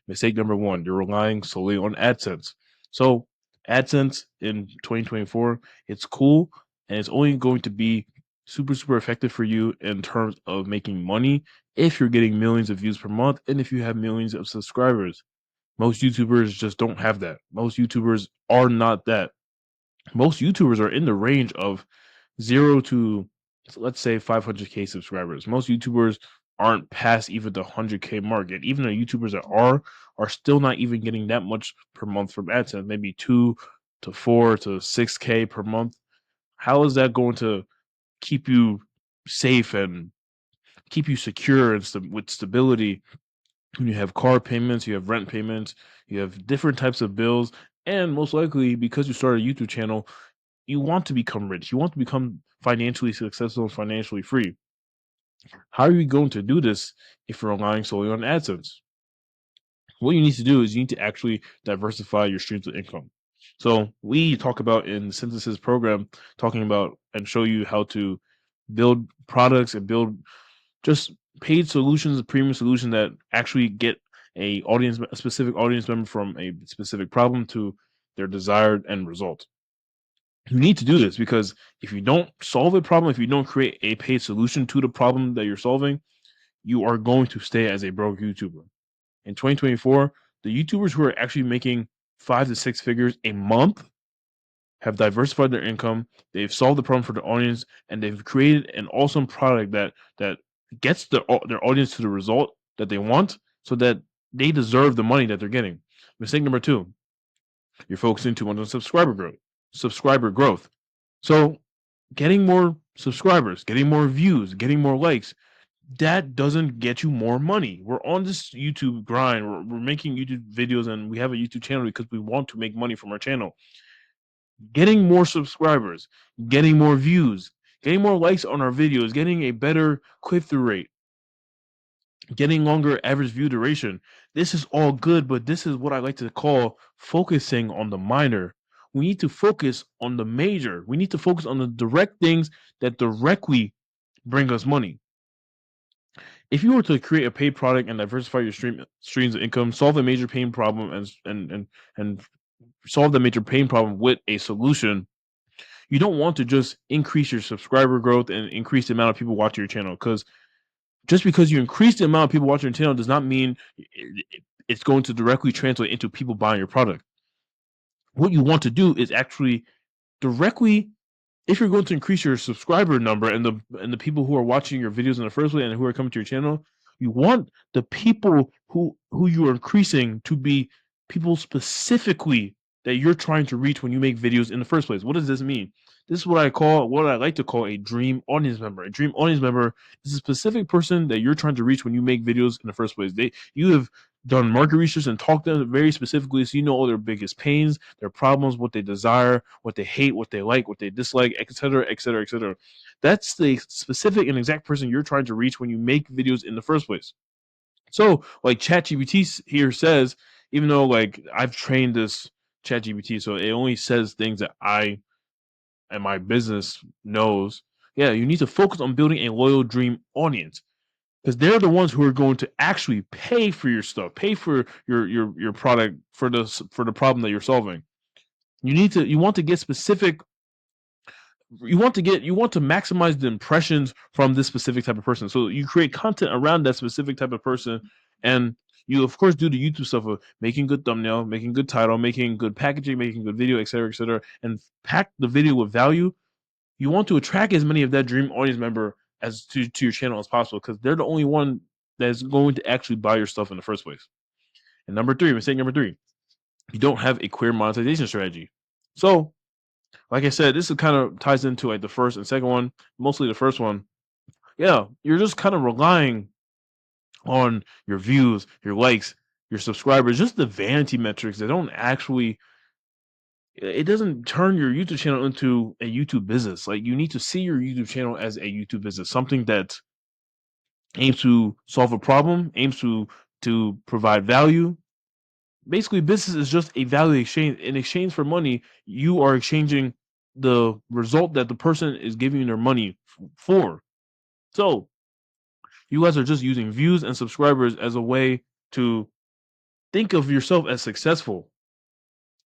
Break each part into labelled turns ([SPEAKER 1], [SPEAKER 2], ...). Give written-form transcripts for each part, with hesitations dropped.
[SPEAKER 1] Mistake number one, you're relying solely on AdSense. So AdSense in 2024, it's cool and it's only going to be super effective for you in terms of making money if you're getting millions of views per month and if you have millions of subscribers. Most YouTubers just don't have that. Most YouTubers are not that. Most YouTubers are in the range of 0 to, let's say, 500K subscribers. Most YouTubers aren't past even the 100K mark, and even the YouTubers that are still not even getting that much per month from AdSense, maybe 2 to 4 to 6K per month. How is that going to keep you safe and keep you secure and with stability when you have car payments, you have rent payments, you have different types of bills, and most likely because you started a YouTube channel, you want to become rich. You want to become financially successful and financially free. How are you going to do this if you're relying solely on AdSense? What you need to do is you need to actually diversify your streams of income. So we talk about in the synthesis program, talking about and show you how to build products and build just paid solutions, premium solution that actually get a specific audience member from a specific problem to their desired end result. You need to do this because if you don't solve a problem, if you don't create a paid solution to the problem that you're solving, you are going to stay as a broke YouTuber. In 2024, the YouTubers who are actually making 5 to 6 figures a month have diversified their income, they've solved the problem for the audience, and they've created an awesome product that gets their audience to the result that they want, so that they deserve the money that they're getting. Mistake number two: you're focusing too much on subscriber growth. Subscriber growth. So, getting more subscribers, getting more views, getting more likes, that doesn't get you more money. We're on this YouTube grind. We're making YouTube videos and we have a YouTube channel because we want to make money from our channel. Getting more subscribers, getting more views, getting more likes on our videos, getting a better click-through rate, getting longer average view duration. This is all good, but this is what I like to call focusing on the minor. We need to focus on the major. We need to focus on the direct things that directly bring us money. If you were to create a paid product and diversify your streams of income, solve a major pain problem and solve the major pain problem with a solution, you don't want to just increase your subscriber growth and increase the amount of people watching your channel, because just because you increase the amount of people watching your channel does not mean it's going to directly translate into people buying your product. What you want to do is actually directly, if you're going to increase your subscriber number and the people who are watching your videos in the first place and who are coming to your channel, you want the people who you are increasing to be people specifically that you're trying to reach when you make videos in the first place. What does this mean? This is what I like to call a dream audience member. A dream audience member is a specific person that you're trying to reach when you make videos in the first place. You have done market research and talked to them very specifically, so you know all their biggest pains, their problems, what they desire, what they hate, what they like, what they dislike, etc., etc., etc. That's the specific and exact person you're trying to reach when you make videos in the first place. So, like ChatGPT here says, even though like I've trained this ChatGPT, so it only says things that I and my business knows. Yeah, you need to focus on building a loyal dream audience, because they're the ones who are going to actually pay for your stuff, pay for your product for the problem that you're solving. You want to get specific. You want to maximize the impressions from this specific type of person. So you create content around that specific type of person, and you of course do the YouTube stuff of making good thumbnail, making good title, making good packaging, making good video, etc., and pack the video with value. You want to attract as many of that dream audience member as to your channel as possible, because they're the only one that's going to actually buy your stuff in the first place. And mistake number three, you don't have a clear monetization strategy. So, like I said, this is kind of ties into like the first and second one, mostly the first one. Yeah, you're just kind of relying on your views, your likes, your subscribers, just the vanity metrics that don't actually, it doesn't turn your YouTube channel into a YouTube business. Like, you need to see your YouTube channel as a YouTube business, something that aims to solve a problem, aims to provide value. Basically, business is just a value exchange. In exchange for money, you are exchanging the result that the person is giving you their money for. So you guys are just using views and subscribers as a way to think of yourself as successful.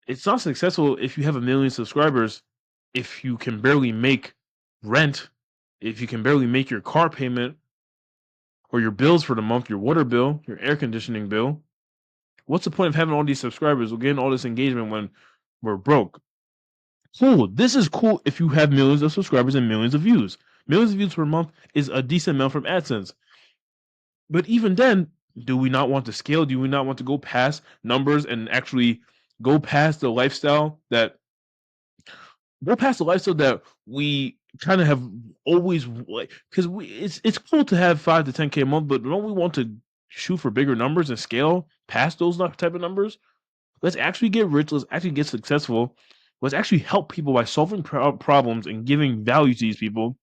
[SPEAKER 1] It's not successful if you have a million subscribers, if you can barely make rent, if you can barely make your car payment or your bills for the month, your water bill, your air conditioning bill. What's the point of having all these subscribers or getting all this engagement when we're broke? Cool. This is cool if you have millions of subscribers and millions of views. Millions of views per month is a decent amount from AdSense. But even then, do we not want to scale? Do we not want to go past numbers and actually go past the lifestyle that we kind of have always like? Because we it's cool to have 5 to 10K a month, but don't we want to shoot for bigger numbers and scale past those type of numbers? Let's actually get rich. Let's actually get successful. Let's actually help people by solving problems and giving value to these people.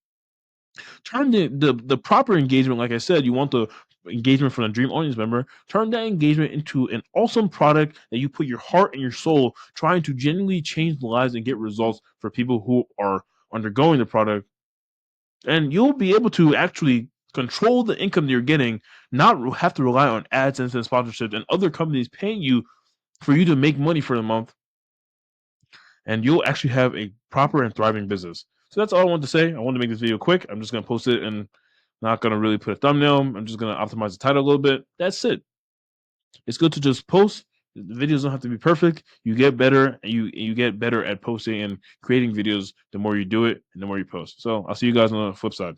[SPEAKER 1] Turn the proper engagement, like I said, you want the engagement from a dream audience member. Turn that engagement into an awesome product that you put your heart and your soul trying to genuinely change the lives and get results for people who are undergoing the product. And you'll be able to actually control the income that you're getting, not have to rely on AdSense and sponsorships and other companies paying you for you to make money for the month, and you'll actually have a proper and thriving business. So that's all I wanted to say. I wanted to make this video quick. I'm just going to post it and not going to really put a thumbnail. I'm just going to optimize the title a little bit. That's it. It's good to just post. The videos don't have to be perfect. You get better, and you get better at posting and creating videos the more you do it and the more you post. So I'll see you guys on the flip side.